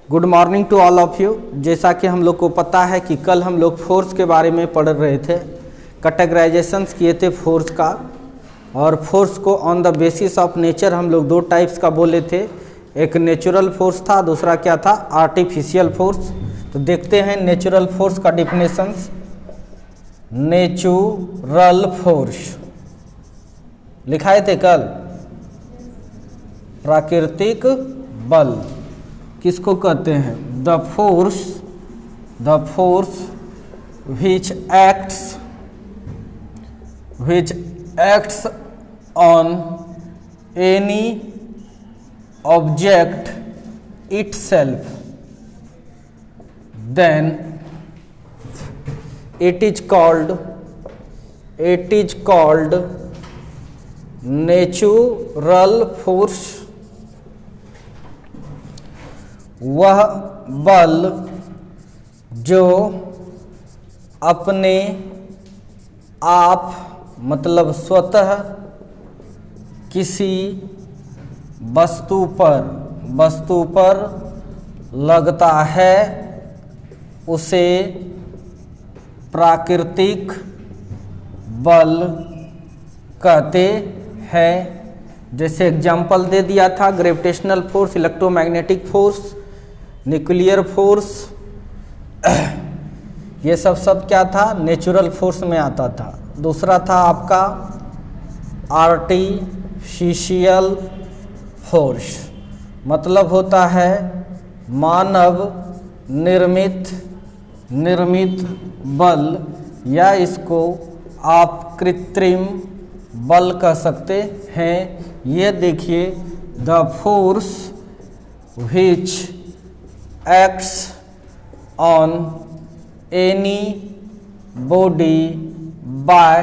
Good morning to all of you. जैसा कि हम लोग को पता है कि कल हम लोग फोर्स के बारे में पढ़ रहे थे, कैटेगराइजेशंस किए थे फोर्स का, और फोर्स को on the basis of nature हम लोग दो टाइप्स का बोले थे। एक नेचुरल फोर्स था, दूसरा क्या था, आर्टिफिशियल फोर्स। तो देखते हैं नेचुरल फोर्स का डिफिनेशंस। नेचुरल फोर्स लिखाए थे कल, प्राकृतिक बल किसको कहते हैं? The force which acts on any object itself, then it is called natural force। वह बल जो अपने आप मतलब स्वतः किसी वस्तु पर लगता है उसे प्राकृतिक बल कहते हैं। जैसे एग्जाम्पल दे दिया था, gravitational force, electromagnetic force, nuclear force, ये सब क्या था, नेचुरल फोर्स में आता था। दूसरा था आपका आर्टिफिशियल फोर्स, मतलब होता है मानव निर्मित बल, या इसको आप कृत्रिम बल कह सकते हैं। ये देखिए, the force which acts on any body by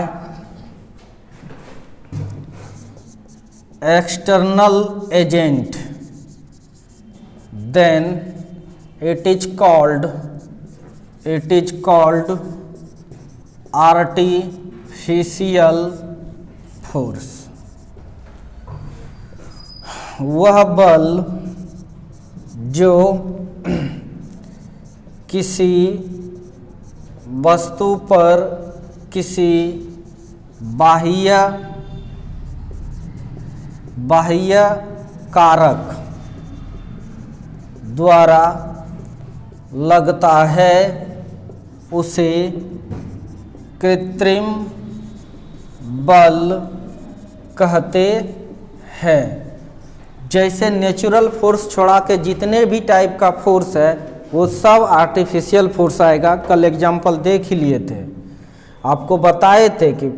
external agent, then it is called artificial force। वह बल जो किसी वस्तु पर किसी बाह्य कारक द्वारा लगता है उसे कृत्रिम बल कहते हैं। जैसे नेचुरल फोर्स छोड़ा के जितने भी टाइप का फोर्स है वो सब आर्टिफिशियल फोर्स आएगा। कल एग्जाम्पल देख ही लिए थे, आपको बताए थे कि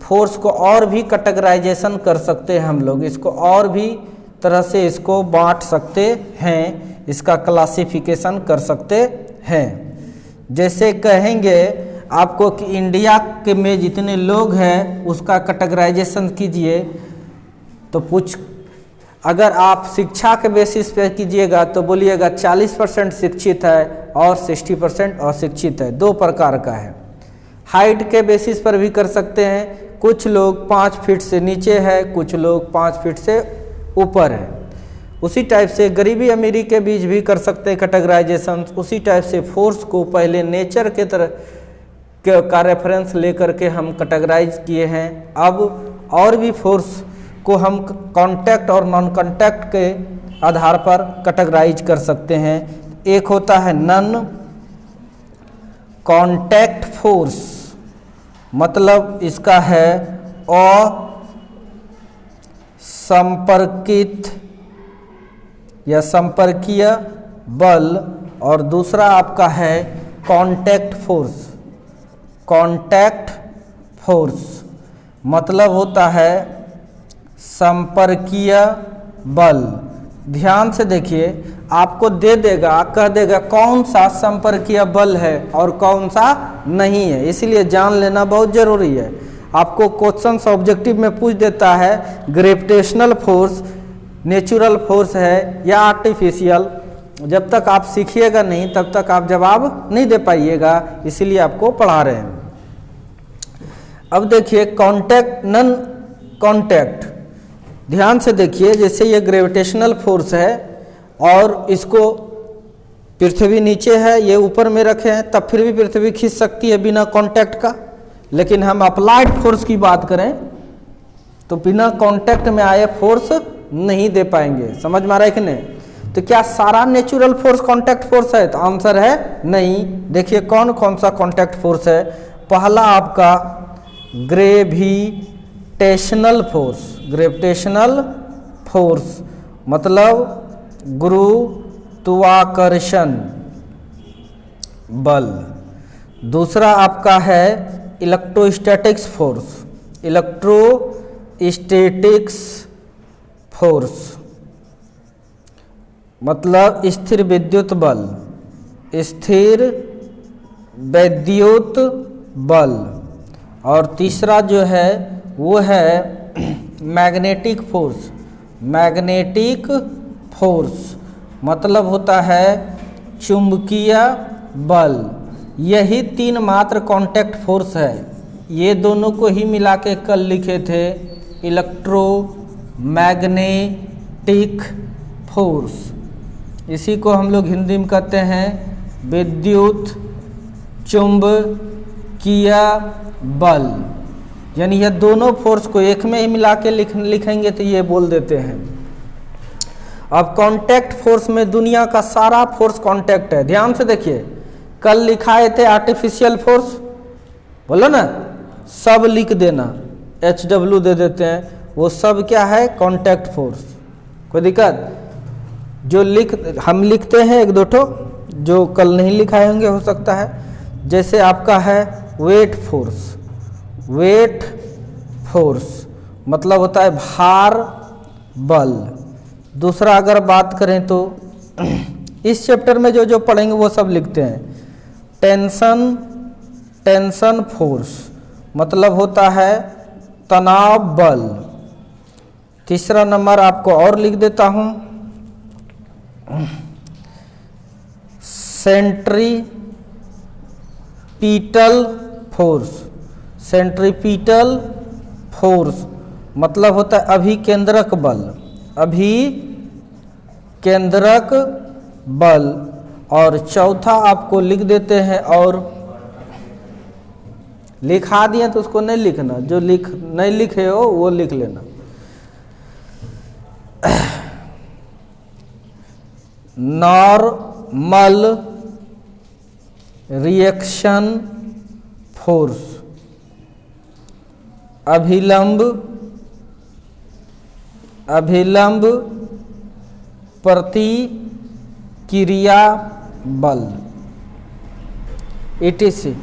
फोर्स को और भी कैटेगराइजेशन कर सकते हैं हम लोग, इसको और भी तरह से इसको बांट सकते हैं, इसका क्लासिफिकेशन कर सकते हैं। जैसे कहेंगे आपको कि इंडिया के में जितने लोग हैं उसका कैटेगराइजेशन कीजिए, तो अगर आप शिक्षा के बेसिस पे कीजिएगा तो बोलिएगा 40% शिक्षित है और 60% अशिक्षित है। दो प्रकार का है। हाइट के बेसिस पर भी कर सकते हैं, कुछ लोग 5 फीट से नीचे है, कुछ लोग 5 फीट से ऊपर है। उसी टाइप से गरीबी अमीरी के बीच भी कर सकते हैं कैटेगराइजेशन। उसी टाइप से फोर्स को पहले नेचर के तरह का रेफरेंस लेकर के हम कैटेगराइज किए हैं। अब और भी फोर्स को हम कांटेक्ट और नॉन कांटेक्ट के आधार पर कैटेगराइज कर सकते हैं। एक होता है नॉन कांटेक्ट फोर्स, मतलब इसका है असंपर्कित या संपर्कीय बल, और दूसरा आपका है कांटेक्ट फोर्स मतलब होता है संपर्कीय बल। ध्यान से देखिए, आपको दे देगा, कह देगा कौन सा संपर्कीय बल है और कौन सा नहीं है, इसलिए जान लेना बहुत जरूरी है। आपको क्वेश्चंस ऑब्जेक्टिव में पूछ देता है ग्रेविटेशनल फोर्स नेचुरल फोर्स है या आर्टिफिशियल, जब तक आप सीखिएगा नहीं तब तक आप जवाब नहीं दे पाइएगा, इसीलिए आपको पढ़ा रहे हैं। अब देखिए कांटेक्ट नॉन कांटेक्ट, ध्यान से देखिए, जैसे ये ग्रेविटेशनल फोर्स है और इसको पृथ्वी नीचे है, ये ऊपर में रखे हैं, तब फिर भी पृथ्वी खींच सकती है बिना कांटेक्ट का। लेकिन हम अप्लाइड फोर्स की बात करें तो बिना कांटेक्ट में आए फोर्स नहीं दे पाएंगे। समझ में आ रहा है कि नहीं? तो क्या सारा नेचुरल फोर्स कांटेक्ट फोर्स है? तो आंसर है नहीं। देखिए कौन कौन सा कांटेक्ट फोर्स है। पहला आपका ग्रेविटेशनल फोर्स, ग्रेविटेशनल फोर्स मतलब गुरुत्वाकर्षण बल। दूसरा आपका है इलेक्ट्रोस्टैटिक्स फोर्स, इलेक्ट्रोस्टैटिक्स फोर्स मतलब स्थिर विद्युत बल, स्थिर विद्युत बल। और तीसरा जो है वो है मैग्नेटिक फोर्स, मैग्नेटिक फोर्स मतलब होता है चुंबकीय बल। यही तीन मात्र कांटेक्ट फोर्स है। ये दोनों को ही मिला के कल लिखे थे इलेक्ट्रोमैग्नेटिक फोर्स। इसी को हम लोग हिंदी में कहते हैं विद्युत चुंबकीय बल। यानी ये दोनों फोर्स को एक में ही मिला के लिखेंगे तो ये बोल देते हैं। अब कांटेक्ट फोर्स में दुनिया का सारा फोर्स कांटेक्ट है। ध्यान से देखिए, कल लिखाए थे आर्टिफिशियल फोर्स, बोलो ना, सब लिख देना, HW दे देते हैं, वो सब क्या है? Contact force. कोई दिक्कत? जो हम लिखते हैं एक दो ठो जो कल नहीं लिखाए होंगे हो सकता है। जैसे आपका है वेट फोर्स, वेट फोर्स मतलब होता है भार बल। दूसरा अगर बात करें तो इस चैप्टर में जो जो पढ़ेंगे वो सब लिखते हैं टेंशन फोर्स मतलब होता है तनाव बल। तीसरा नंबर आपको और लिख देता हूं, सेंट्रीपिटल फोर्स, सेंट्रीपिटल फोर्स मतलब होता है अभिकेंद्रक बल, अभिकेंद्रक बल। और चौथा आपको लिख देते हैं, और लिखा दिए तो उसको नहीं लिखना, जो नहीं लिखे हो वो लिख लेना। नॉर्मल रिएक्शन फोर्स, अभिलंब प्रतिक्रिया बल, ETC।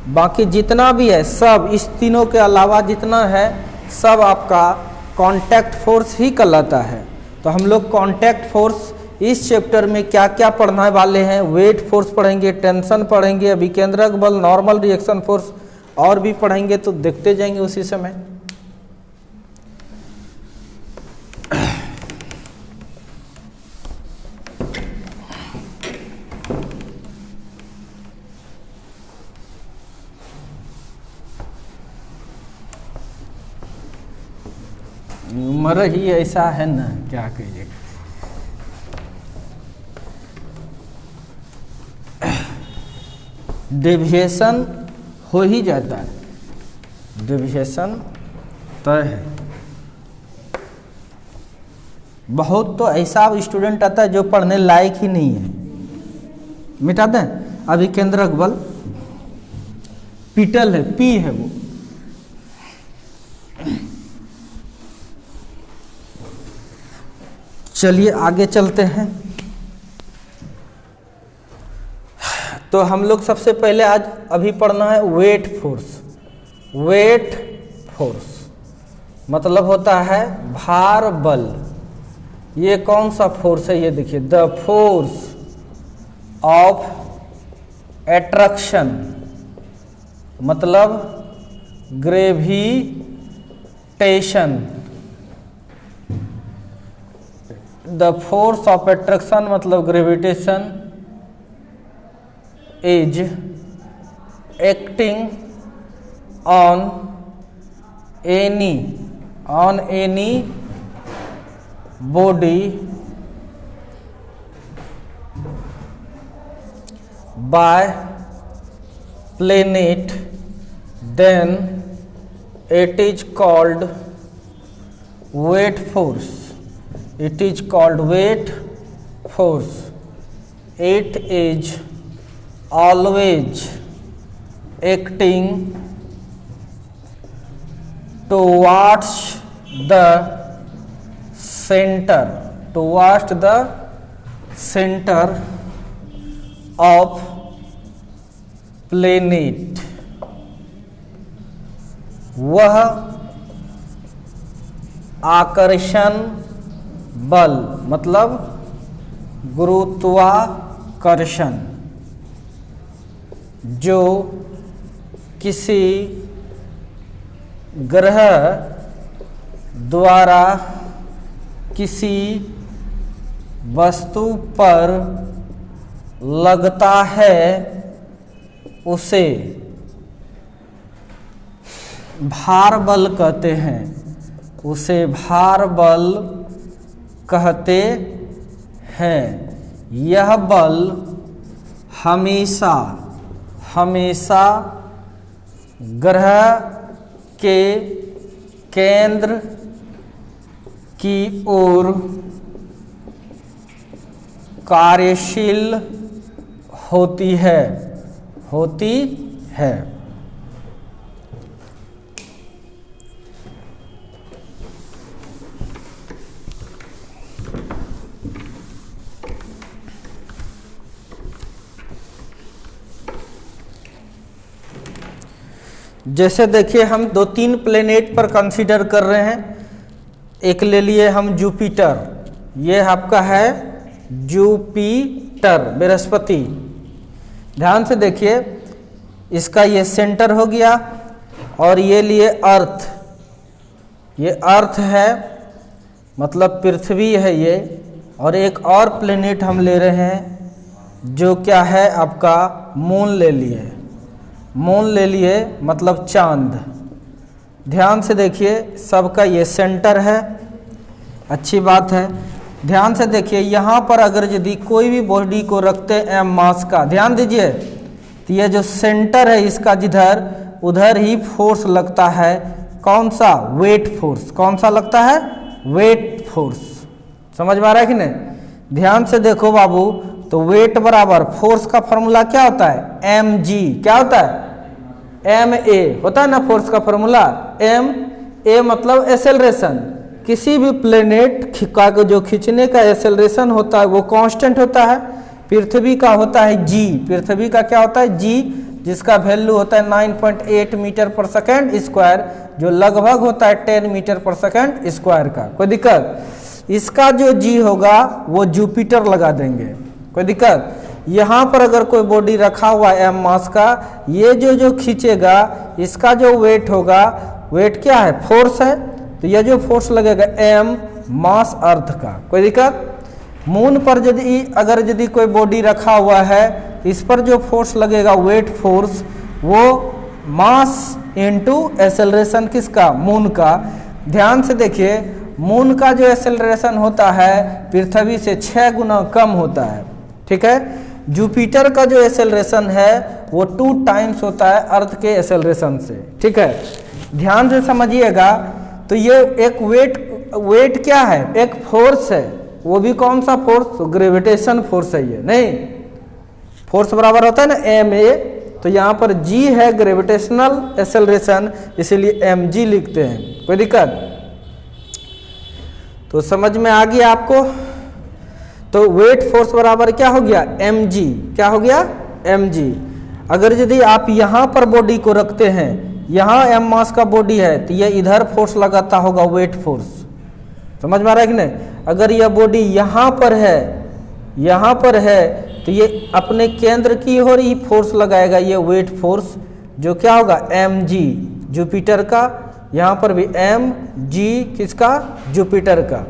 बाकी जितना भी है सब, इस तीनों के अलावा जितना है सब आपका कांटेक्ट फोर्स ही कहलाता है। तो हम लोग कांटेक्ट फोर्स इस चैप्टर में क्या क्या पढ़ने वाले हैं, वेट फोर्स पढ़ेंगे, टेंशन पढ़ेंगे, अभिकेंद्रक बल, नॉर्मल रिएक्शन फोर्स और भी पढ़ेंगे, तो देखते जाएंगे उसी समय। उम्र ही ऐसा है ना, क्या कहिए। डेविएशन हो ही जाता है, डेविएशन तय है। बहुत तो ऐसा स्टूडेंट आता है जो पढ़ने लायक ही नहीं है, मिटा दें। अभिकेंद्रक बल पीटल है, पी है वो। चलिए आगे चलते हैं। तो हम लोग सबसे पहले आज अभी पढ़ना है वेट फोर्स। वेट फोर्स मतलब होता है भार बल। ये कौन सा फोर्स है? ये देखिए, द फोर्स ऑफ एट्रैक्शन मतलब gravitation. The force of attraction मतलब gravitation is acting on any body by planet, then it is called weight force. It is called weight force. It is always acting towards the center of planet. वह आकर्षण बल मतलब गुरुत्वाकर्षण जो किसी ग्रह द्वारा किसी वस्तु पर लगता है उसे भार बल कहते हैं। उसे भार बल कहते हैं। यह बल हमेशा ग्रह के केंद्र की ओर कार्यशील होती है। जैसे देखिए हम 2-3 प्लेनेट पर कंसीडर कर रहे हैं। एक ले लिए हम जुपिटर, ये आपका है जुपिटर बृहस्पति। ध्यान से देखिए इसका ये सेंटर हो गया और ये लिए अर्थ, ये अर्थ है मतलब पृथ्वी है ये। और एक और प्लेनेट हम ले रहे हैं जो क्या है आपका मून ले लिए मतलब चांद। ध्यान से देखिए सबका ये सेंटर है, अच्छी बात है। ध्यान से देखिए यहाँ पर अगर यदि कोई भी बॉडी को रखते हैं एम मास का, ध्यान दीजिए, तो ये जो सेंटर है इसका जिधर उधर ही फोर्स लगता है। कौन सा? Weight force. कौन सा लगता है? Weight force. समझ में आ रहा है कि नहीं? ध्यान से देखो बाबू, तो वेट बराबर फोर्स का फॉर्मूला क्या होता है? M G. क्या होता है? एम ए होता है ना फोर्स का फॉर्मूला। एम ए मतलब एक्सेलरेशन। किसी भी प्लेनेट का जो खींचने का एक्सेलरेशन होता है वो कांस्टेंट होता है। पृथ्वी का होता है जी। पृथ्वी का क्या होता है? जी, जिसका वैल्यू होता है 9.8 मीटर पर सेकेंड स्क्वायर, जो लगभग होता है 10 मीटर पर सेकेंड स्क्वायर का। कोई दिक्कत? इसका जो जी होगा वो जुपिटर लगा देंगे। कोई दिक्कत? यहाँ पर अगर कोई बॉडी रखा हुआ है एम मास का, ये जो खींचेगा इसका जो वेट होगा, वेट क्या है? फोर्स है। तो यह जो फोर्स लगेगा एम मास अर्थ का। कोई दिक्कत? मून पर यदि कोई बॉडी रखा हुआ है, इस पर जो फोर्स लगेगा वेट फोर्स, वो मास इनटू एक्सेलरेशन किसका? मून का। ध्यान से देखिए मून का जो एक्सेलरेशन होता है पृथ्वी से 6 गुना कम होता है। ठीक है। जुपिटर का जो एक्सेलरेशन है वो 2 टाइम्स होता है अर्थ के एक्सेलरेशन से। ठीक है, ध्यान से समझिएगा। तो ये एक वेट क्या है? एक फोर्स है। वो भी कौन सा फोर्स? ग्रेविटेशन फोर्स है ये। नहीं, फोर्स बराबर होता है ना एम ए, तो यहाँ पर जी है ग्रेविटेशनल एक्सेलरेशन, इसीलिए एम जी लिखते हैं। कोई दिक्कत? तो समझ में आ गया आपको? तो वेट फोर्स बराबर क्या हो गया? M G. क्या हो गया? M G. अगर यदि आप यहाँ पर बॉडी को रखते हैं, यहाँ एम मास का बॉडी है, तो ये इधर फोर्स लगाता होगा वेट फोर्स। समझ में आ रहा है कि नहीं? अगर यह बॉडी यहाँ पर है तो ये अपने केंद्र की ओर ही फोर्स लगाएगा, ये वेट फोर्स, जो क्या होगा? एम जी जुपिटर का। यहाँ पर भी एम जी किसका? जुपिटर का।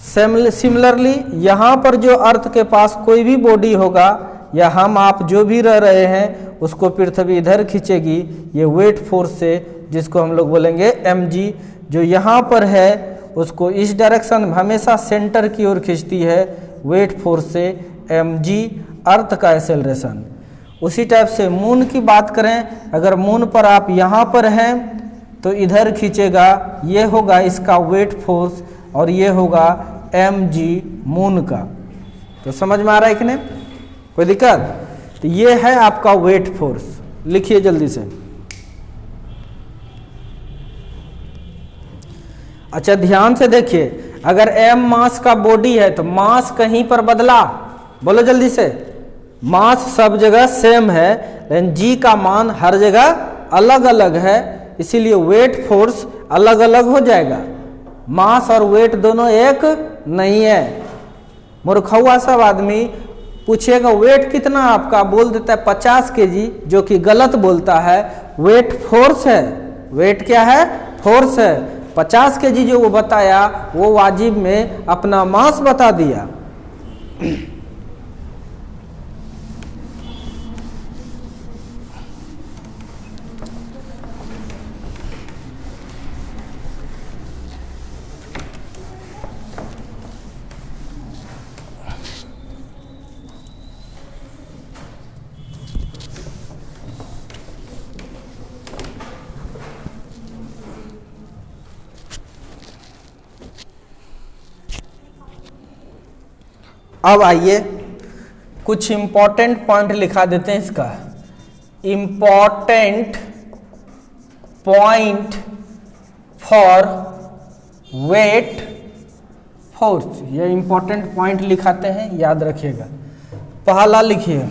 सिमिलरली यहाँ पर जो अर्थ के पास कोई भी बॉडी होगा या हम आप जो भी रह रहे हैं उसको पृथ्वी इधर खींचेगी ये वेट फोर्स से, जिसको हम लोग बोलेंगे एम जी। जो यहाँ पर है उसको इस डायरेक्शन में हमेशा सेंटर की ओर खींचती है वेट फोर्स से एम जी अर्थ का एक्सेलरेशन। उसी टाइप से मून की बात करें, अगर मून पर आप यहाँ पर हैं तो इधर खींचेगा, ये होगा इसका वेट फोर्स और ये होगा mg मून का। तो समझ में आ रहा है कि नहीं, कोई दिक्कत? तो ये है आपका वेट फोर्स, लिखिए जल्दी से। अच्छा ध्यान से देखिए, अगर m मास का बॉडी है तो मास कहीं पर बदला, बोलो जल्दी से, मास सब जगह सेम है लेकिन g का मान हर जगह अलग अलग है, इसीलिए वेट फोर्स अलग अलग हो जाएगा। मास और वेट दोनों एक नहीं है। मूर्खौआ सब आदमी पूछेगा वेट कितना आपका, बोल देता है 50 kg, जो कि गलत बोलता है। वेट फोर्स है, वेट क्या है? फोर्स है। 50 kg जो वो बताया वो वाजिब में अपना मास बता दिया। अब आइए कुछ इंपॉर्टेंट पॉइंट लिखा देते हैं इसका। Important point for weight force, ये इंपॉर्टेंट पॉइंट लिखाते हैं, याद रखिएगा। पहला लिखिए,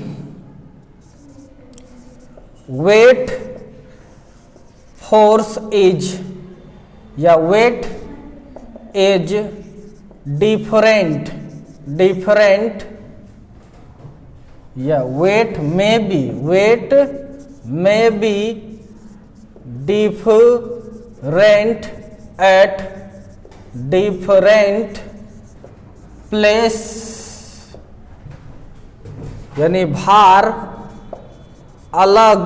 वेट फोर्स इज या वेट इज डिफरेंट या वेट में be different at different place, यानी भार अलग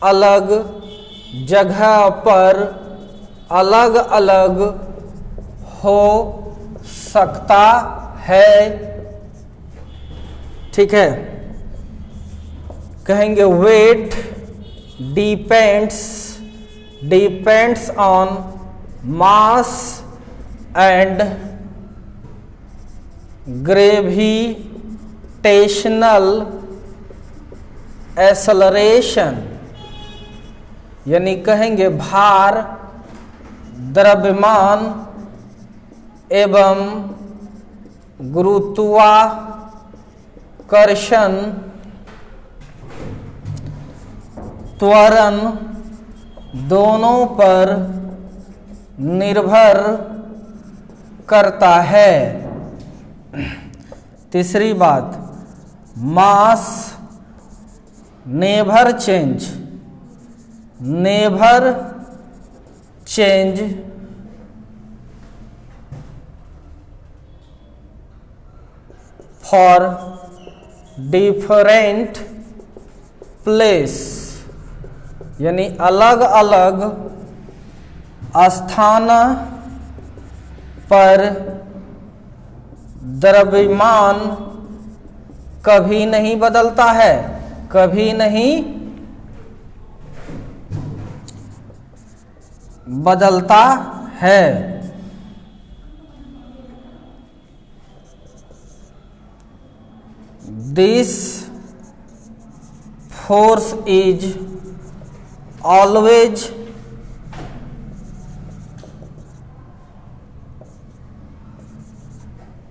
अलग जगह पर अलग अलग हो सकता है। ठीक है, कहेंगे weight depends on mass and gravitational acceleration, यानी कहेंगे भार, द्रव्यमान एवं गुरुत्वाकर्षण त्वरण दोनों पर निर्भर करता है। तीसरी बात, mass never change for different place, यानी अलग अलग स्थान पर द्रव्यमान कभी नहीं बदलता है, कभी नहीं बदलता है। This force is always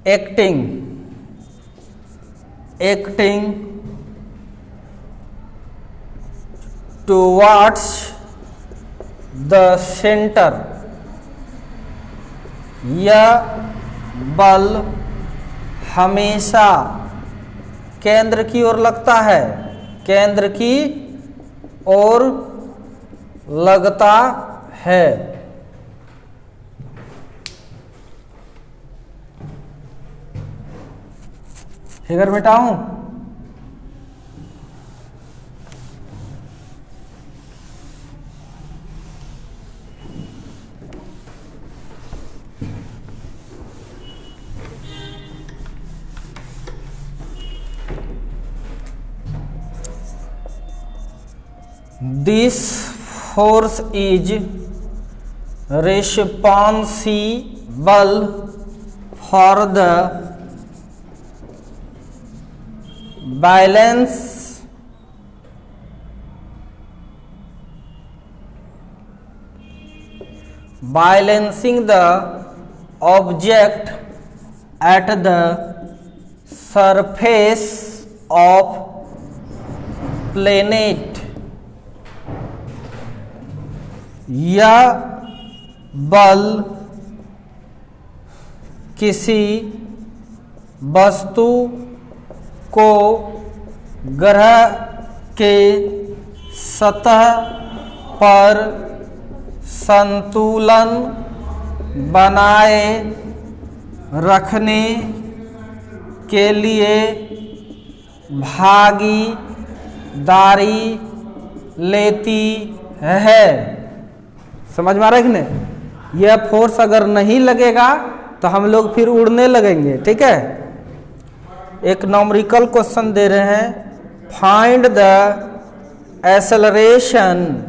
acting towards the center, यह बल हमेशा केंद्र की ओर लगता है, केंद्र की ओर लगता है। फिगर मिटाऊं? This force is responsible for the balancing the object at the surface of planet। यह बल किसी वस्तु को ग्रह के सतह पर संतुलन बनाए रखने के लिए भागीदारी लेती है। समझ में आ रहा है कि नहीं? यह फोर्स अगर नहीं लगेगा तो हम लोग फिर उड़ने लगेंगे। ठीक है, एक न्यूमेरिकल क्वेश्चन दे रहे हैं, find the acceleration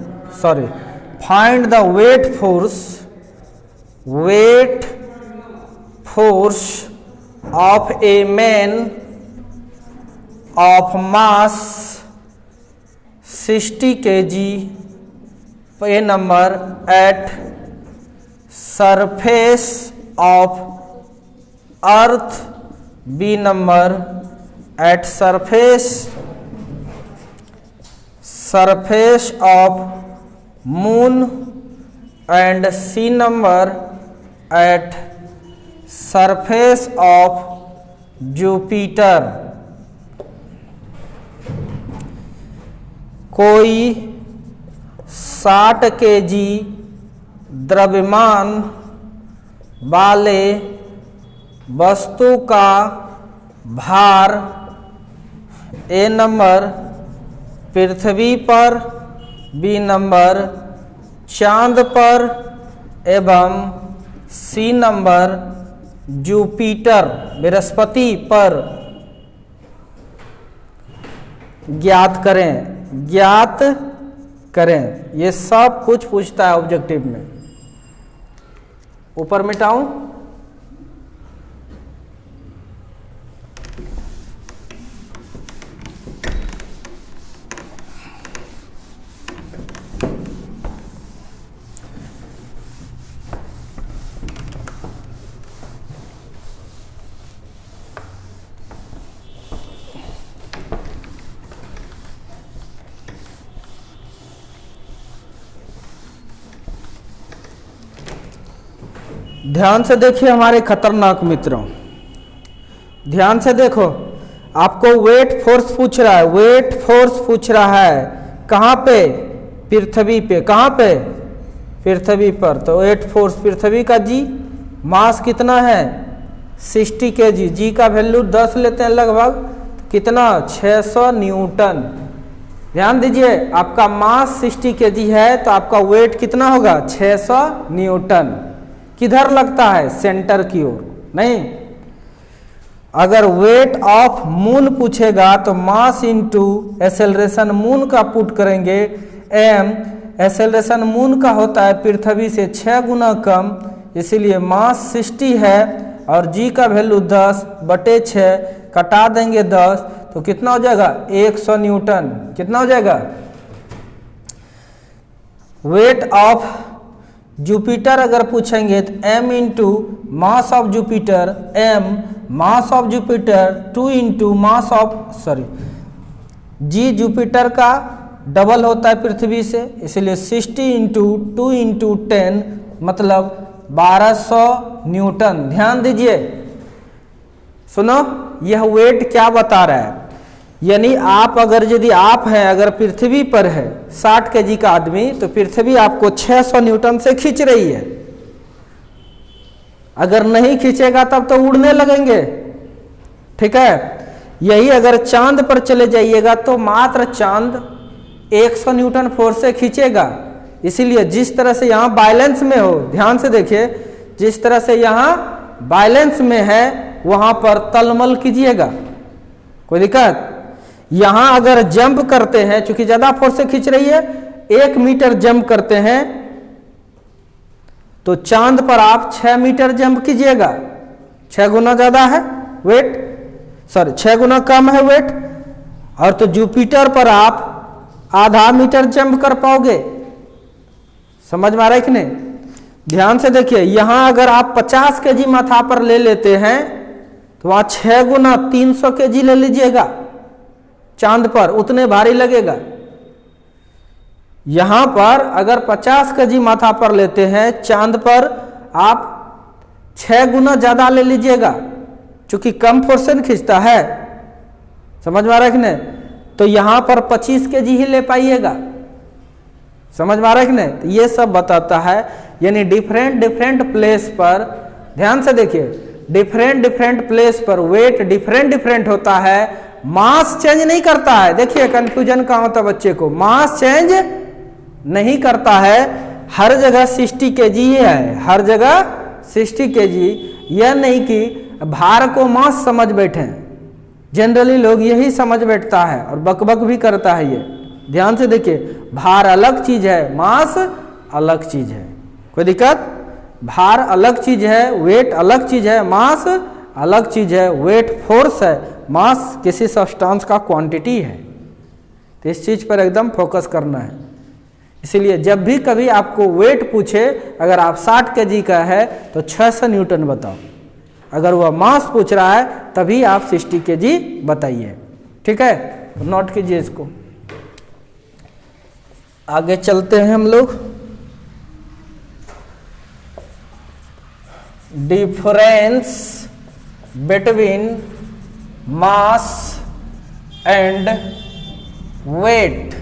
find the weight force of a man of mass 60 kg A number at surface of Earth, B number at surface of moon and C number at surface of Jupiter. कोई 60 kg द्रव्यमान वाले वस्तु का भार ए number पृथ्वी पर, B number चांद पर एवं सी नंबर जुपिटर बृहस्पति पर ज्ञात करें। ये सब कुछ पूछता है ऑब्जेक्टिव में। ऊपर मिटाऊं? ध्यान से देखिए हमारे खतरनाक मित्रों, ध्यान से देखो। आपको वेट फोर्स पूछ रहा है, वेट फोर्स पूछ रहा है कहाँ पे? पृथ्वी पे। कहाँ पे? पृथ्वी पर। तो वेट फोर्स पृथ्वी का जी, मास कितना है? 60 kg। जी का वैल्यू 10 लेते हैं लगभग, कितना? 600 न्यूटन। ध्यान दीजिए, आपका मास 60 kg है तो आपका वेट कितना होगा? 600 न्यूटन। किधर लगता है? सेंटर की ओर। नहीं, अगर वेट ऑफ मून पूछेगा तो मास इनटू एक्सेलरेशन मून का पुट करेंगे। एम एक्सेलरेशन मून का होता है पृथ्वी से 6 गुना कम, इसीलिए मास 60 है और जी का वैल्यू 10/6 कटा देंगे 10 तो कितना हो जाएगा? 100 न्यूटन। कितना हो जाएगा? वेट ऑफ जुपिटर अगर पूछेंगे तो m into mass of Jupiter, m mass of Jupiter 2 into mass of G Jupiter का डबल होता है पृथ्वी से, इसलिए 60 इंटू 2 इंटू 10 मतलब 1200 न्यूटन। ध्यान दीजिए, सुनो, यह वेट क्या बता रहा है? यानी आप अगर यदि आप हैं, अगर पृथ्वी पर है 60 kg का आदमी, तो पृथ्वी आपको 600 न्यूटन से खींच रही है। अगर नहीं खींचेगा तब तो उड़ने लगेंगे। ठीक है, यही अगर चांद पर चले जाइएगा तो मात्र चांद 100 न्यूटन फोर्स से खींचेगा। इसीलिए जिस तरह से यहाँ बैलेंस में हो, ध्यान से देखिए, जिस तरह से यहाँ बैलेंस में है वहां पर तलमल कीजिएगा, कोई दिक्कत? यहां अगर जंप करते हैं, चूंकि ज्यादा फोर्स से खींच रही है, 1 मीटर जंप करते हैं तो चांद पर आप 6 मीटर जंप कीजिएगा। 6 गुना ज्यादा है वेट, सॉरी 6 गुना कम है वेट, और तो जुपिटर पर आप आधा मीटर जंप कर पाओगे। समझ में आ रहा है कि नहीं? ध्यान से देखिए, यहां अगर आप 50 केजी माथा पर ले लेते हैं तो वहां 6 गुना 300 केजी ले लीजिएगा, चांद पर उतने भारी लगेगा। यहां पर अगर 50 केजी माथा पर लेते हैं, चांद पर आप 6 गुना ज्यादा ले लीजिएगा, क्योंकि कम फोर्स से खींचता है। समझ में आ रहा है कि नहीं? तो यहां पर 25 केजी ही ले पाइएगा। समझ में आ रहा है कि नहीं? तो ये सब बताता है, यानी डिफरेंट प्लेस पर, ध्यान से देखिए, डिफरेंट प्लेस पर वेट डिफरेंट होता है, मास चेंज नहीं करता है। देखिए कंफ्यूजन कहां होता है बच्चे को, मास चेंज नहीं करता है, हर जगह 60 केजी ही है, हर जगह 60 केजी। यह नहीं कि भार को मास समझ बैठे, जनरली लोग यही समझ बैठता है और बकबक भी करता है। ये ध्यान से देखिए, भार अलग चीज है, मास अलग चीज है। कोई दिक्कत? भार अलग चीज है, वेट अलग चीज है, मास अलग चीज है। वेट फोर्स है, मास किसी सब्सटेंस का क्वांटिटी है। तो इस चीज पर एकदम फोकस करना है। इसीलिए जब भी कभी आपको वेट पूछे, अगर आप 60 केजी का है तो 600 न्यूटन बताओ, अगर वह मास पूछ रहा है तभी आप 60 केजी बताइए। ठीक है, तो नोट कीजिए इसको। आगे चलते हैं हम लोग। Difference between mass and weight,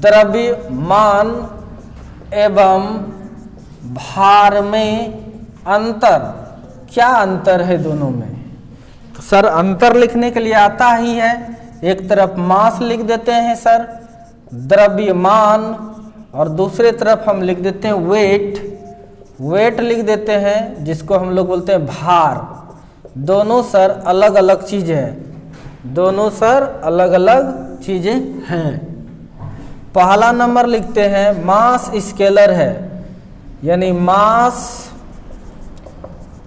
द्रव्यमान एवं भार में अंतर। क्या अंतर है दोनों में? तो सर अंतर लिखने के लिए आता ही है, एक तरफ मास लिख देते हैं सर, द्रव्यमान, और दूसरे तरफ हम लिख देते हैं वेट। वेट लिख देते हैं जिसको हम लोग बोलते हैं भार। दोनों सर अलग अलग चीजें हैं, दोनों सर अलग अलग चीजें हैं। पहला नंबर लिखते हैं, मास स्केलर है, यानी mass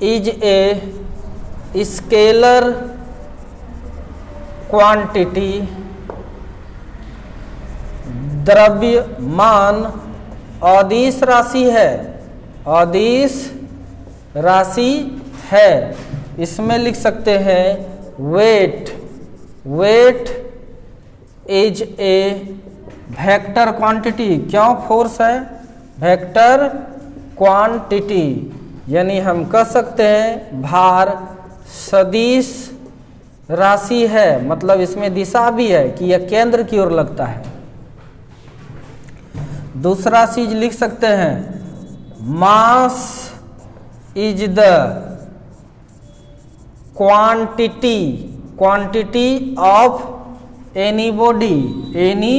is a scalar quantity. द्रव्यमान अदिश राशि है, अदिश राशि है। इसमें लिख सकते हैं weight, weight is a vector quantity. क्यों? फोर्स है, वेक्टर क्वांटिटी, यानी हम कह सकते हैं भार सदिश राशि है, मतलब इसमें दिशा भी है कि यह केंद्र की ओर लगता है। दूसरा चीज लिख सकते हैं, mass is the quantity, quantity of any body, any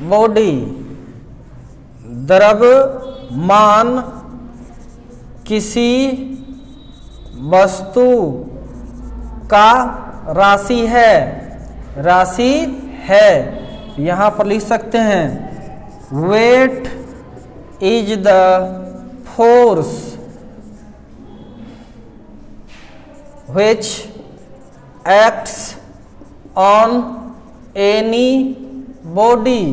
body. द्रव्यमान किसी वस्तु का राशि है, राशि है। यहां पर लिख सकते हैं weight is the force which acts on any body।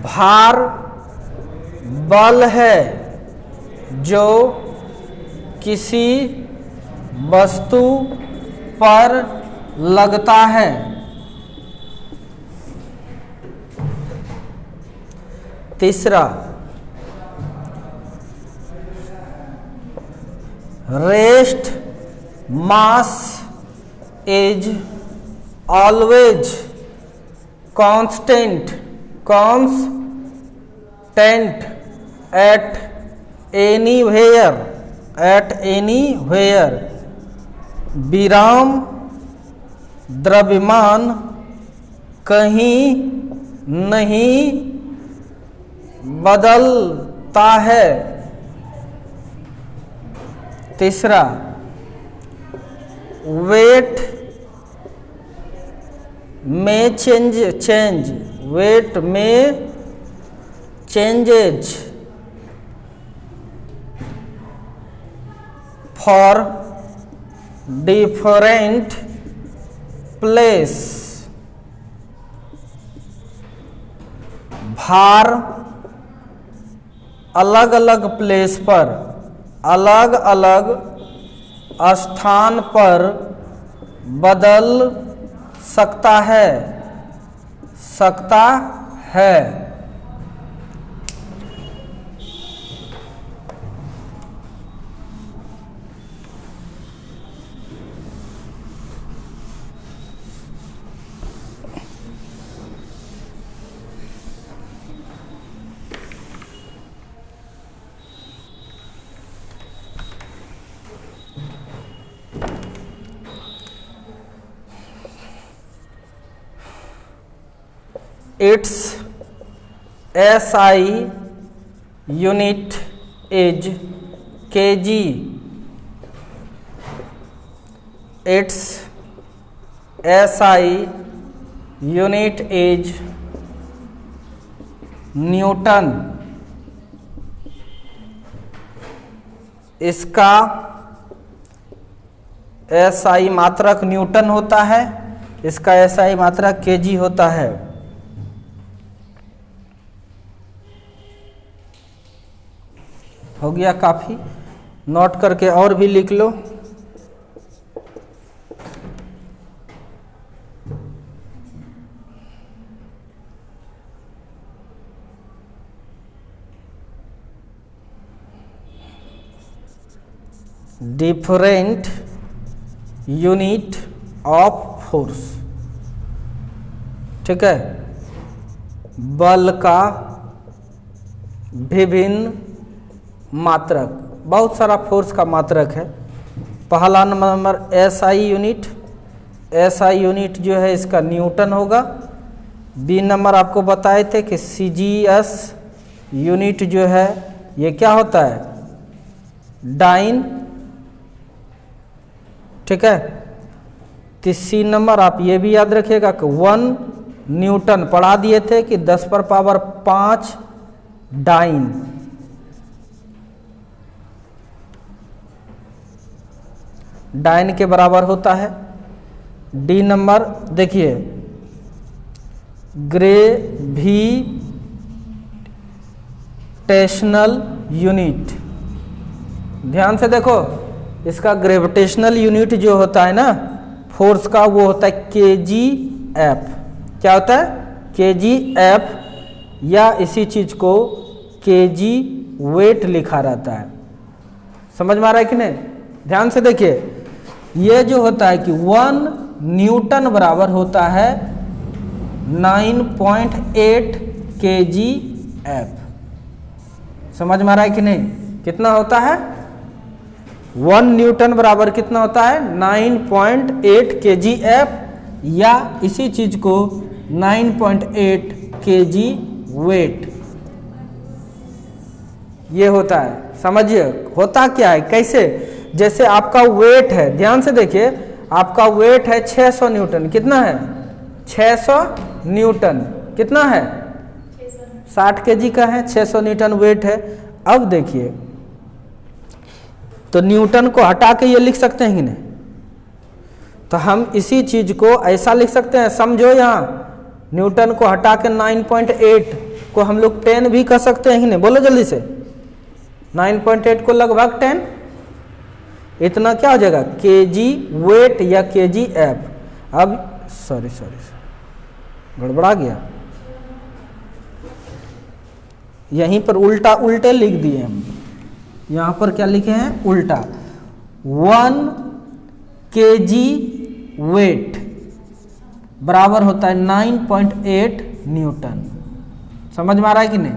भार बल है जो किसी वस्तु पर लगता है। तीसरा, rest mass is always constant, constant at anywhere, at anywhere. विराम द्रव्यमान कहीं नहीं बदलता है, तीसरा, वेट में चेंज वेट में चेंजेज फॉर डिफरेंट प्लेस, भार अलग अलग प्लेस पर, अलग अलग स्थान पर बदल सकता है। Its SI unit is kg. Its SI unit is Newton. इसका SI मात्रक न्यूटन होता है, इसका SI मात्रक kg होता है। हो गया काफ़ी, नोट करके और भी लिख लो। डिफरेंट यूनिट ऑफ फोर्स, ठीक है, बल का विभिन्न मात्रक, बहुत सारा फोर्स का मात्रक है। पहला number SI unit, SI unit जो है इसका न्यूटन होगा। बी नंबर आपको बताए थे कि CGS यूनिट जो है ये क्या होता है, डाइन, ठीक है। तीसरी नंबर आप ये भी याद रखिएगा कि 1 न्यूटन पढ़ा दिए थे कि 10⁵ डाइन। डाइन के बराबर होता है। डी नंबर देखिए, ग्रेविटेशनल यूनिट, ध्यान से देखो, इसका ग्रेविटेशनल यूनिट जो होता है ना फोर्स का, वो होता है kgf। क्या होता है, kgf, या इसी चीज को kg वेट लिखा रहता है। समझ में आ रहा है कि नहीं? ध्यान से देखिए, ये जो होता है कि 1 न्यूटन बराबर होता है 9.8 kgf। समझ में आ रहा है कि नहीं? कितना होता है, 1 न्यूटन बराबर कितना होता है, 9.8 kgf, या इसी चीज को 9.8 kg वेट, ये होता है। समझिए होता क्या है, कैसे, जैसे आपका वेट है, ध्यान से देखिए, आपका वेट है 600 न्यूटन। कितना है, 600 न्यूटन। कितना है, 60 kg का है, 600 न्यूटन वेट है। अब देखिए, तो न्यूटन को हटा के ये लिख सकते हैं कि नहीं? तो हम इसी चीज को ऐसा लिख सकते हैं, समझो, यहाँ न्यूटन को हटा के 9.8 को हम लोग 10 भी कह सकते हैं कि नहीं? बोलो जल्दी से, 9.8 को लगभग 10, इतना क्या हो जाएगा, kg वेट या kgf। अब सॉरी गड़बड़ा गया, यहीं पर उल्टे लिख दिए हम। यहाँ पर क्या लिखे हैं, उल्टा। 1 kg वेट बराबर होता है 9.8 न्यूटन। समझ में आ रहा है कि नहीं?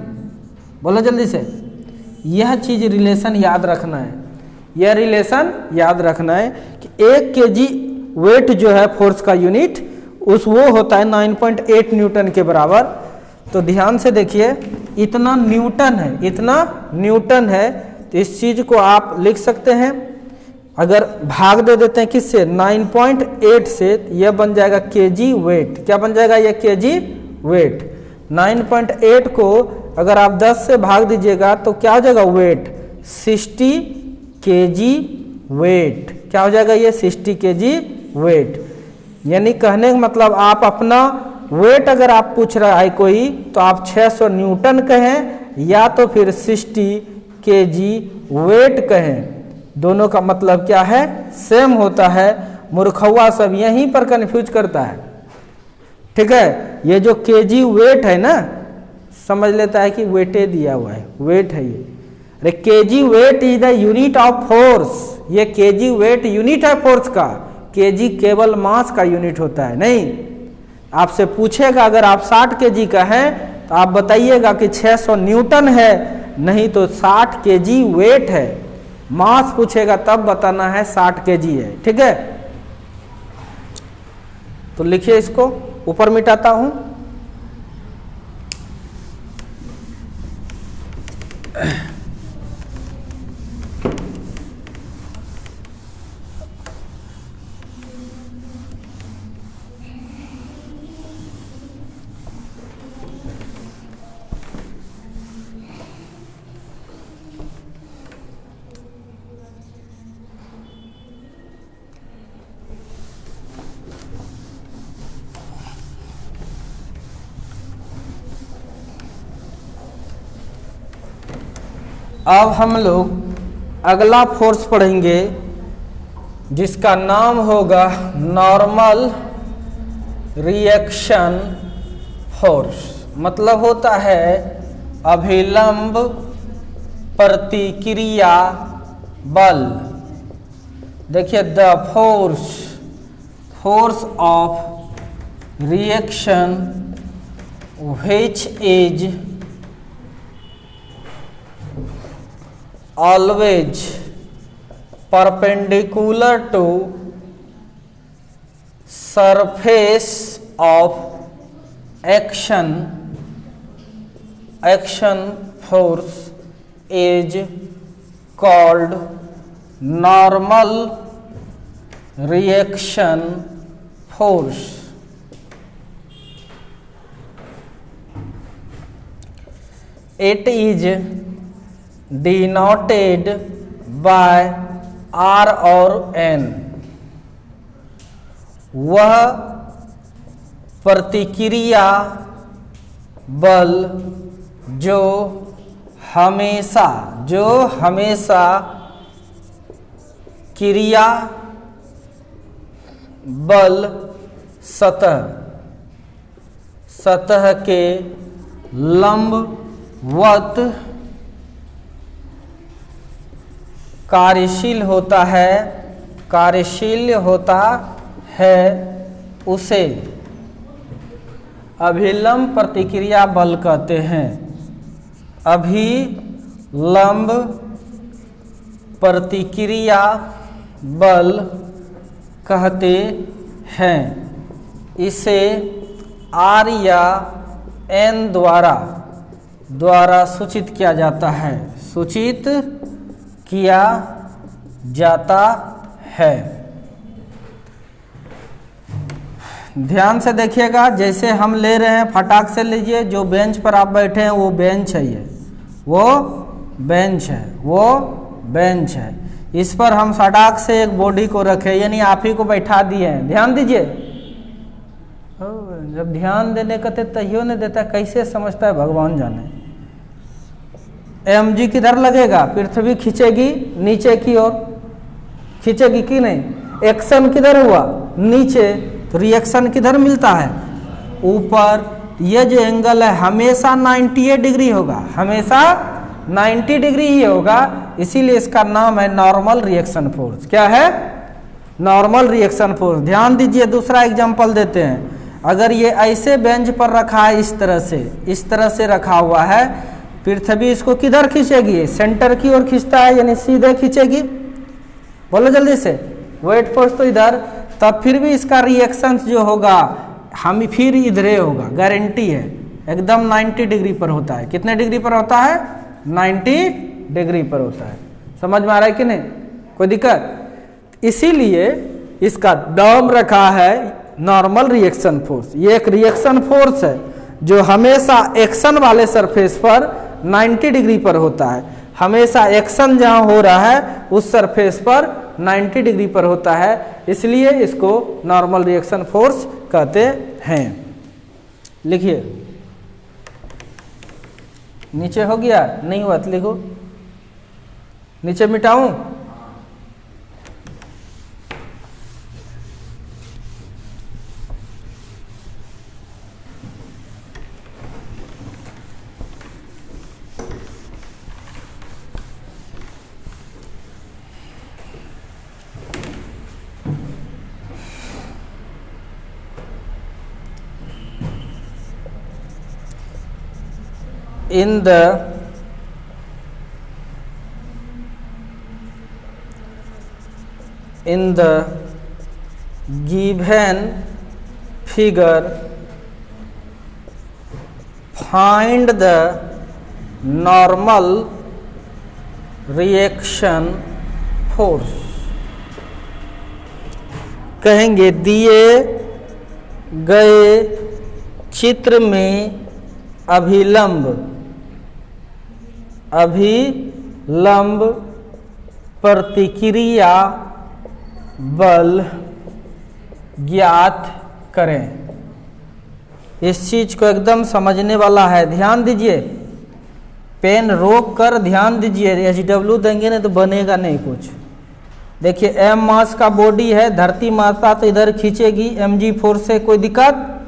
बोलो जल्दी से। यह चीज रिलेशन याद रखना है, यह रिलेशन याद रखना है कि 1 kg वेट जो है फोर्स का यूनिट, वो होता है 9.8 न्यूटन के बराबर। तो ध्यान से देखिए, इतना न्यूटन है, इतना न्यूटन है, तो इस चीज को आप लिख सकते हैं अगर भाग दे देते हैं किससे, 9.8 से, यह बन जाएगा केजी वेट। क्या बन जाएगा, यह केजी वेट। 9.8 को अगर आप 10 से भाग दीजिएगा तो क्या हो जाएगा वेट, 60 केजी वेट। क्या हो जाएगा, ये 60 केजी वेट। यानी कहने का मतलब आप अपना वेट अगर आप पूछ रहा है कोई, तो आप 600 न्यूटन कहें या तो फिर 60 केजी वेट कहें, दोनों का मतलब क्या है, सेम होता है। मूर्खवा सब यहीं पर कंफ्यूज करता है। ठीक है, ये जो केजी वेट है ना, समझ लेता है कि वेटे दिया हुआ है, वेट है ये। अरे K G weight is the unit of force. ये केजी वेट यूनिट है फोर्स का, केजी केवल मास का यूनिट होता है। नहीं, आपसे पूछेगा अगर आप 60 केजी का है तो आप बताइएगा कि 600 न्यूटन है, नहीं तो 60 केजी वेट है। मास पूछेगा तब बताना है 60 केजी है। ठीक है, तो लिखिए, इसको ऊपर मिटाता हूं। अब हम लोग अगला फोर्स पढ़ेंगे जिसका नाम होगा नॉर्मल रिएक्शन फोर्स। मतलब होता है अभिलंब प्रतिक्रिया बल। देखिए, the force of reaction which is always perpendicular to surface of action force is called normal reaction force. It is denoted by R और N। वह प्रतिक्रिया बल जो हमेशा क्रिया बल सतह के लंबवत कार्यशील होता है उसे अभिलंब प्रतिक्रिया बल कहते हैं। अभिलंब प्रतिक्रिया बल कहते हैं। इसे R या N द्वारा सूचित किया जाता है, ध्यान से देखिएगा। जैसे हम ले रहे हैं, फटाक से लीजिए। जो बेंच पर आप बैठे हैं वो बेंच है, वो बेंच है। इस पर हम फटाक से एक बॉडी को रखे, यानी आप ही को बैठा दिए हैं। ध्यान दीजिए। जब ध्यान देने का तहियो नहीं देता, कैसे समझता है भगवान जाने। mg किधर लगेगा, पृथ्वी खींचेगी नीचे की ओर, खींचेगी कि नहीं। एक्शन किधर हुआ, नीचे, तो रिएक्शन किधर मिलता है, ऊपर। ये जो एंगल है हमेशा 98 डिग्री होगा, हमेशा 90 डिग्री ही होगा। इसीलिए इसका नाम है नॉर्मल रिएक्शन फोर्स। क्या है, नॉर्मल रिएक्शन फोर्स। ध्यान दीजिए, दूसरा एग्जांपल देते हैं। अगर ये ऐसे बेंच पर रखा है, इस तरह से रखा हुआ है, पृथ्वी इसको किधर खींचेगी, सेंटर की ओर खींचता है, यानी सीधे खींचेगी। बोलो जल्दी से, वेट फोर्स तो इधर, तब फिर भी इसका रिएक्शन जो होगा हम फिर इधरे होगा, गारंटी है। एकदम 90 डिग्री पर होता है। कितने डिग्री पर होता है, 90 डिग्री पर होता है। समझ में आ रहा है कि नहीं, कोई दिक्कत। इसीलिए इसका नाम रखा है नॉर्मल रिएक्शन फोर्स। ये एक रिएक्शन फोर्स है जो हमेशा एक्शन वाले सरफेस पर 90 डिग्री पर होता है। हमेशा एक्शन जहां हो रहा है उस सरफेस पर 90 डिग्री पर होता है, इसलिए इसको नॉर्मल रिएक्शन फोर्स कहते हैं। लिखिए, नीचे हो गया? नहीं हुआ तो लिखो, नीचे मिटाऊं? in the given figure find the normal reaction force। कहेंगे दिए गए चित्र में अभिलंब प्रतिक्रिया बल ज्ञात करें। इस चीज को एकदम समझने वाला है, ध्यान दीजिए। पेन रोक कर ध्यान दीजिए, HW देंगे ना तो बनेगा नहीं कुछ। देखिए, m मास का बॉडी है, धरती माता तो इधर खींचेगी mg फोर्स से, कोई दिक्कत?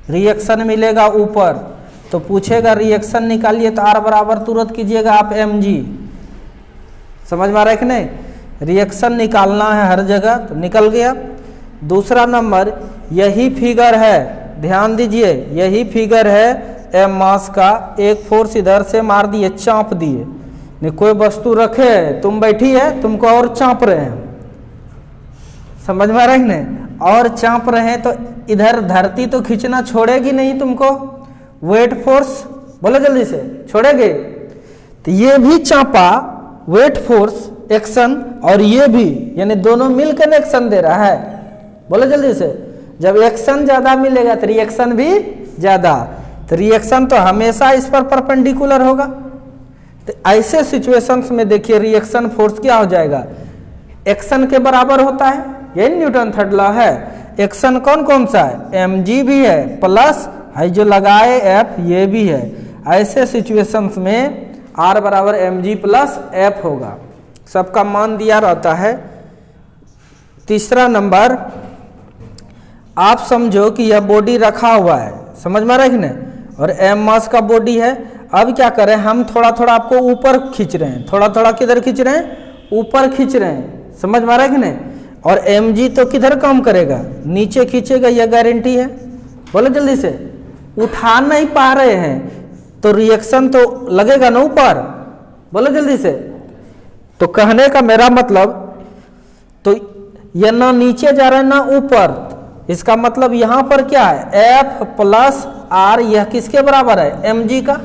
रिएक्शन मिलेगा ऊपर, तो पूछेगा रिएक्शन निकालिए, तो R बराबर तुरंत कीजिएगा आप mg। समझ में आ रहा है कि नहीं? रिएक्शन निकालना है हर जगह, तो निकल गया। दूसरा नंबर, यही फिगर है, ध्यान दीजिए, यही फिगर है m मास का। एक फोर्स इधर से मार दिए, चाँप दिए, नहीं कोई वस्तु रखे, तुम बैठी है, तुमको और चाँप रहे हैं। समझ में आ रहा है कि नहीं? और चाँप रहे हैं तो इधर धरती तो खींचना छोड़ेगी नहीं तुमको, वेट फोर्स, बोलो जल्दी से, छोड़ेगी? तो ये भी चाँपा, वेट फोर्स एक्शन, और ये भी, यानी दोनों मिलकर एक्शन दे रहा है। बोलो जल्दी से। जब एक्शन ज्यादा मिलेगा तो रिएक्शन भी ज्यादा, तो रिएक्शन तो हमेशा इस पर परपेंडिकुलर होगा। तो ऐसे सिचुएशंस में देखिए रिएक्शन फोर्स क्या हो जाएगा, एक्शन के बराबर होता है। यही न्यूटन थर्ड लॉ है। एक्शन कौन कौन सा है? mg भी है, प्लस है जो लगाए F, ये भी है। ऐसे सिचुएशंस में R बराबर mg प्लस F होगा, सबका मान दिया रहता है। तीसरा नंबर, आप समझो कि यह बॉडी रखा हुआ है, समझ में आ रहा है कि नहीं, और m मास का बॉडी है। अब क्या करें, हम थोड़ा थोड़ा आपको ऊपर खींच रहे हैं, थोड़ा थोड़ा किधर खींच रहे हैं? ऊपर खींच रहे हैं, समझ में आ रहा है कि नहीं? और mg तो किधर काम करेगा? नीचे खींचेगा, यह गारंटी है। बोलो जल्दी से। उठा नहीं पा रहे हैं तो रिएक्शन तो लगेगा ना ऊपर, बोलो जल्दी से। तो कहने का मेरा मतलब, तो यह ना नीचे जा रहा है ना ऊपर, इसका मतलब यहां पर क्या है? F प्लस R, यह किसके बराबर है? mg का।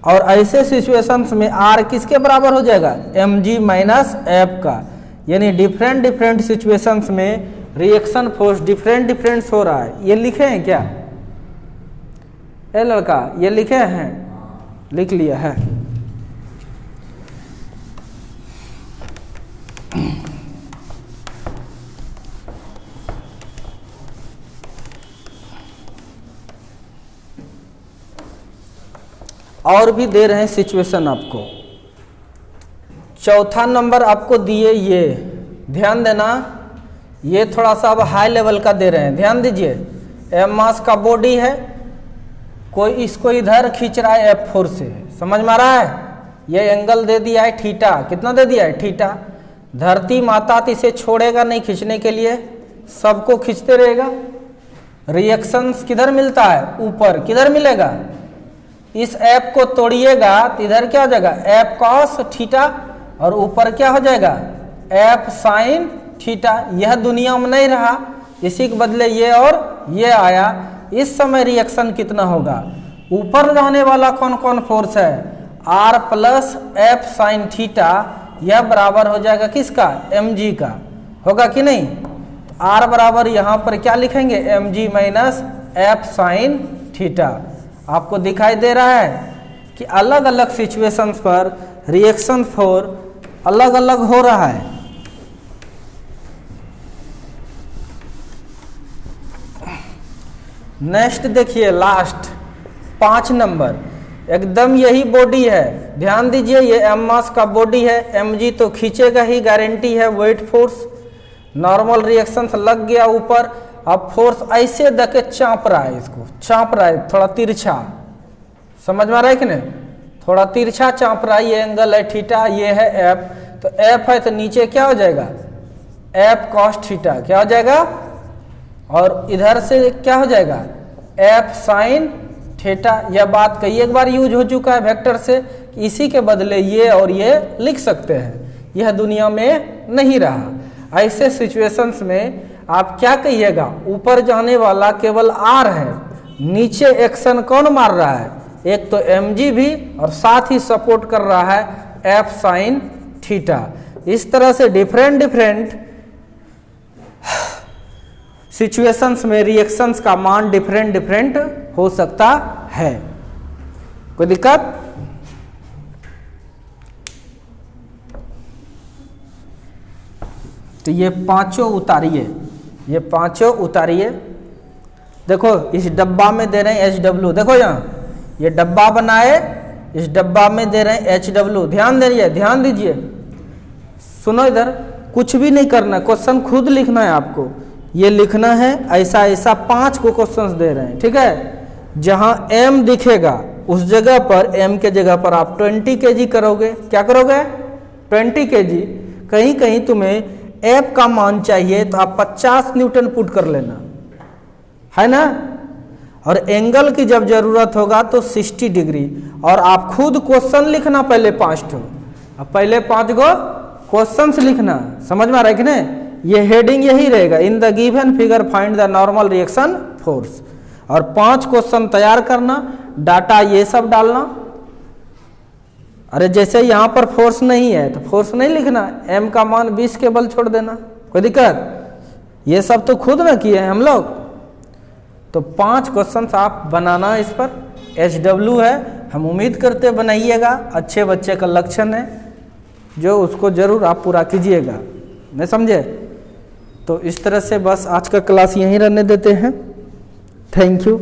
और ऐसे सिचुएशंस में R किसके बराबर हो जाएगा? mg माइनस F का। यानी डिफरेंट डिफरेंट सिचुएशंस में रिएक्शन फोर्स डिफरेंट हो रहा है। ये लिखे हैं क्या? ए लड़का, ये लिखे हैं? लिख लिया है। और भी दे रहे हैं सिचुएशन आपको। चौथा नंबर आपको दिए, ये ध्यान देना, ये थोड़ा सा अब हाई लेवल का दे रहे हैं, ध्यान दीजिए। m मास का बॉडी है, कोई इसको इधर खींच रहा है F फोर्स से, समझ में आ रहा है? ये एंगल दे दिया है थीटा, कितना दे दिया है? थीटा। धरती माता तो इसे छोड़ेगा नहीं खींचने के लिए, सबको खींचते रहेगा। रिएक्शंस किधर मिलता है? ऊपर। किधर मिलेगा? इस F को तोड़िएगा तो इधर क्या हो जाएगा? F कॉस थीटा, और ऊपर क्या हो जाएगा? F sine theta. यह दुनिया में नहीं रहा, इसी के बदले ये और ये आया। इस समय रिएक्शन कितना होगा? ऊपर जाने वाला कौन कौन फोर्स है? R plus F sine theta, यह बराबर हो जाएगा किसका, mg का, होगा कि नहीं। तो r बराबर यहाँ पर क्या लिखेंगे, mg minus F sine theta. आपको दिखाई दे रहा है कि अलग अलग सिचुएशंस पर रिएक्शन फोर्स अलग अलग हो रहा है। नेक्स्ट देखिए, लास्ट 5 नंबर, एकदम यही बॉडी है, ध्यान दीजिए, ये एम मास का बॉडी है, mg तो खींचेगा ही, गारंटी है, वेट फोर्स, नॉर्मल रिएक्शंस लग गया ऊपर, अब फोर्स ऐसे देके चाँप रहा है, इसको चाँप रहा है, थोड़ा तिरछा, समझ में आ रहा है कि नहीं, थोड़ा तिरछा चाँप रहा है, ये एंगल है थीटा, ये है एफ, तो एफ है तो नीचे क्या हो जाएगा, एफ कॉस थीटा, क्या हो जाएगा, और इधर से क्या हो जाएगा, एफ साइन थीटा। यह बात कई एक बार यूज हो चुका है वेक्टर से, इसी के बदले ये और ये लिख सकते हैं, यह दुनिया में नहीं रहा। ऐसे सिचुएशंस में आप क्या कहिएगा, ऊपर जाने वाला केवल आर है, नीचे एक्शन कौन मार रहा है, एक तो mg भी और साथ ही सपोर्ट कर रहा है एफ साइन थीटा। इस तरह से डिफरेंट सिचुएशंस में रिएक्शंस का मान डिफरेंट हो सकता है। कोई दिक्कत? तो ये पांचों उतारिए, ये पांचों उतारिए। देखो इस डब्बा में दे रहे हैं HW, देखो यहाँ ये डब्बा बनाए, इस डब्बा में दे रहे हैं HW, ध्यान दीजिए, सुनो इधर, कुछ भी नहीं करना, क्वेश्चन खुद लिखना है आपको, ये लिखना है ऐसा ऐसा 5 को क्वेश्चंस दे रहे हैं, ठीक है। जहां m दिखेगा उस जगह पर, m के जगह पर आप 20 kg करोगे, क्या करोगे, 20 kg। कहीं कहीं तुम्हें f का मान चाहिए तो आप 50 न्यूटन पुट कर लेना, है ना। और एंगल की जब जरूरत होगा तो 60 डिग्री, और आप खुद क्वेश्चन लिखना पहले 5 ठो, अब पहले 5 गो क्वेश्चंस लिखना, समझ में आ रहा है कि नहीं। ये हेडिंग यही रहेगा, in the given figure find the normal reaction force, और 5 क्वेश्चन तैयार करना, डाटा ये सब डालना। अरे जैसे यहाँ पर फोर्स नहीं है तो फोर्स नहीं लिखना, m का मान 20 के बल छोड़ देना, कोई दिक्कत। ये सब तो खुद ना किए हैं हम लोग। तो 5 क्वेश्चन आप बनाना, इस पर HW है, हम उम्मीद करते बनाइएगा, अच्छे बच्चे का लक्षण है, जो उसको जरूर आप पूरा कीजिएगा, नहीं समझे। तो इस तरह से बस आज का क्लास यहीं रहने देते हैं। Thank you.